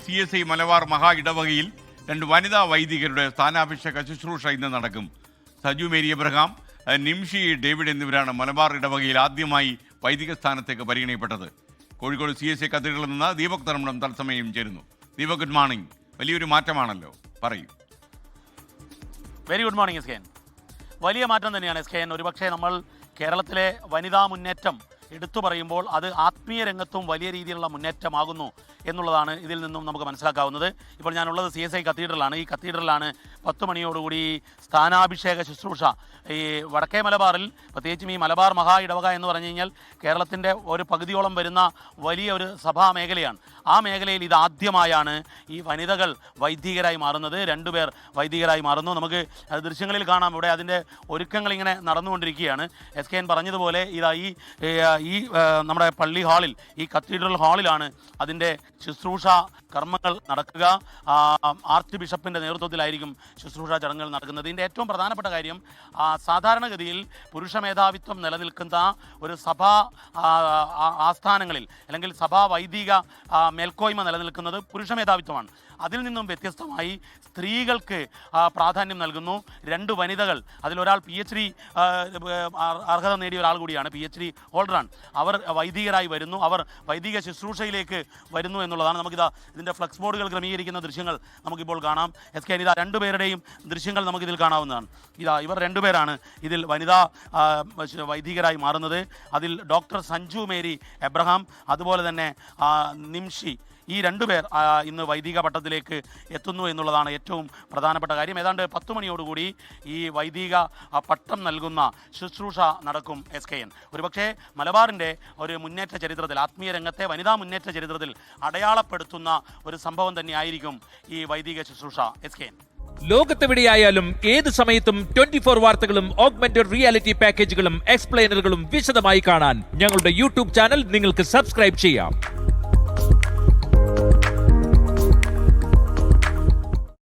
CSI Malabar മഹാ ഇടവകയിൽ 2 വനിതാ വൈദികരുടെ സ്ഥാനാഭിഷേക ശുശ്രൂഷ ഇന്ന് നടക്കും. സജു മേരി എബ്രഹാം, നിംഷി ഡേവിഡ് എന്നിവരാണ് മലബാർ ഇടവകയിൽ ആദ്യമായി വൈദിക സ്ഥാനത്തേക്ക് പരിഗണിക്കപ്പെട്ടത്. കോഴിക്കോട് CSI കത്തീഡ്രലിൽ നിന്ന് ദീപക് തർമ്മടം തത്സമയം ചേരുന്നു. Deepak, good morning. വലിയൊരു മാറ്റമാണല്ലോ, പറയൂ. Very good morning SKN. വലിയ മാറ്റം തന്നെയാണ് SKN. ഒരുപക്ഷെ നമ്മൾ കേരളത്തിലെ വനിതാ മുന്നേറ്റം എടുത്തു പറയുമ്പോൾ അത് ആത്മീയ രംഗത്തും വലിയ രീതിയിലുള്ള മുന്നേറ്റമാകുന്നു എന്നുള്ളതാണ് ഇതിൽ നിന്നും നമുക്ക് മനസ്സിലാക്കാവുന്നത്. ഇപ്പോൾ ഞാനുള്ളത് CSI കത്തീഡ്രലാണ്. ഈ കത്തീഡ്രലാണ് 10 മണിയോടുകൂടി സ്ഥാനാഭിഷേക ശുശ്രൂഷ. ഈ വടക്കേ മലബാറിൽ, പ്രത്യേകിച്ചും ഈ മലബാർ മഹാ ഇടവക എന്ന് പറഞ്ഞു കഴിഞ്ഞാൽ കേരളത്തിൻ്റെ ഒരു പകുതിയോളം വരുന്ന വലിയ ഒരു സഭാ മേഖലയാണ്. ആ മേഖലയിൽ ഇതാദ്യമായാണ് ഈ വനിതകൾ വൈദികരായി മാറുന്നത്. 2 പേർ വൈദികരായി മാറുന്നു. നമുക്ക് ദൃശ്യങ്ങളിൽ കാണാം. ഇവിടെ അതിൻ്റെ ഒരുക്കങ്ങൾ ഇങ്ങനെ നടന്നുകൊണ്ടിരിക്കുകയാണ്. SKN പറഞ്ഞതുപോലെ ഇതാ ഈ നമ്മുടെ പള്ളി ഹാളിൽ, ഈ കത്തീഡ്രൽ ഹാളിലാണ് അതിൻ്റെ ശുശ്രൂഷ കർമ്മങ്ങൾ നടക്കുക. ആർച്ച് ബിഷപ്പിൻ്റെ നേതൃത്വത്തിലായിരിക്കും ശുശ്രൂഷ ചടങ്ങുകൾ നടക്കുന്നത്. ഇതിൻ്റെ ഏറ്റവും പ്രധാനപ്പെട്ട കാര്യം, സാധാരണഗതിയിൽ പുരുഷ മേധാവിത്വം നിലനിൽക്കുന്ന ഒരു സഭാ ആസ്ഥാനങ്ങളിൽ അല്ലെങ്കിൽ സഭാ വൈദിക മേൽക്കോയ്മ നിലനിൽക്കുന്നത് പുരുഷ മേധാവിത്വമാണ്. അതിൽ നിന്നും വ്യത്യസ്തമായി സ്ത്രീകൾക്ക് പ്രാധാന്യം നൽകുന്നു. 2 വനിതകൾ, അതിലൊരാൾ PhD അർഹത നേടിയ ഒരാൾ കൂടിയാണ്, PhD ഹോൾഡറാണ്. അവർ വൈദികരായി വരുന്നു, അവർ വൈദിക ശുശ്രൂഷയിലേക്ക് വരുന്നു എന്നുള്ളതാണ്. നമുക്കിതാ ഇതിൻ്റെ ഫ്ലക്സ് ബോർഡുകൾ ക്രമീകരിക്കുന്ന ദൃശ്യങ്ങൾ നമുക്കിപ്പോൾ കാണാം. SKN ഇതാ 2 പേരുടെയും ദൃശ്യങ്ങൾ നമുക്കിതിൽ കാണാവുന്നതാണ്. ഇവർ 2 പേരാണ് ഇതിൽ വനിതാ വൈദികരായി മാറുന്നത്. അതിൽ ഡോക്ടർ സഞ്ജു മേരി എബ്രഹാം, അതുപോലെ തന്നെ നിംഷി, ഈ 2 പേർ ഇന്ന് വൈദിക പട്ടത്തിലേക്ക് എത്തുന്നു എന്നുള്ളതാണ് ഏറ്റവും പ്രധാനപ്പെട്ട കാര്യം. ഏതാണ്ട് 10 മണിയോടുകൂടി ഈ വൈദിക പട്ടം നൽകുന്ന ശുശ്രൂഷ നടക്കും SKN. ഒരുപക്ഷെ മലബാറിൻ്റെ ഒരു മുന്നേറ്റ ചരിത്രത്തിൽ, ആത്മീയ രംഗത്തെ വനിതാ മുന്നേറ്റ ചരിത്രത്തിൽ അടയാളപ്പെടുത്തുന്ന ഒരു സംഭവം തന്നെയായിരിക്കും ഈ വൈദിക ശുശ്രൂഷ SKN. ലോകത്തെവിടെയായാലും ഏത് സമയത്തും 24 വാർത്തകളും ഓഗ്മെന്റഡ് റിയാലിറ്റി പാക്കേജുകളും എക്സ്പ്ലെയിനറുകളും വിശദമായി കാണാൻ ഞങ്ങളുടെ YouTube ചാനൽ നിങ്ങൾക്ക് സബ്സ്ക്രൈബ് ചെയ്യാം.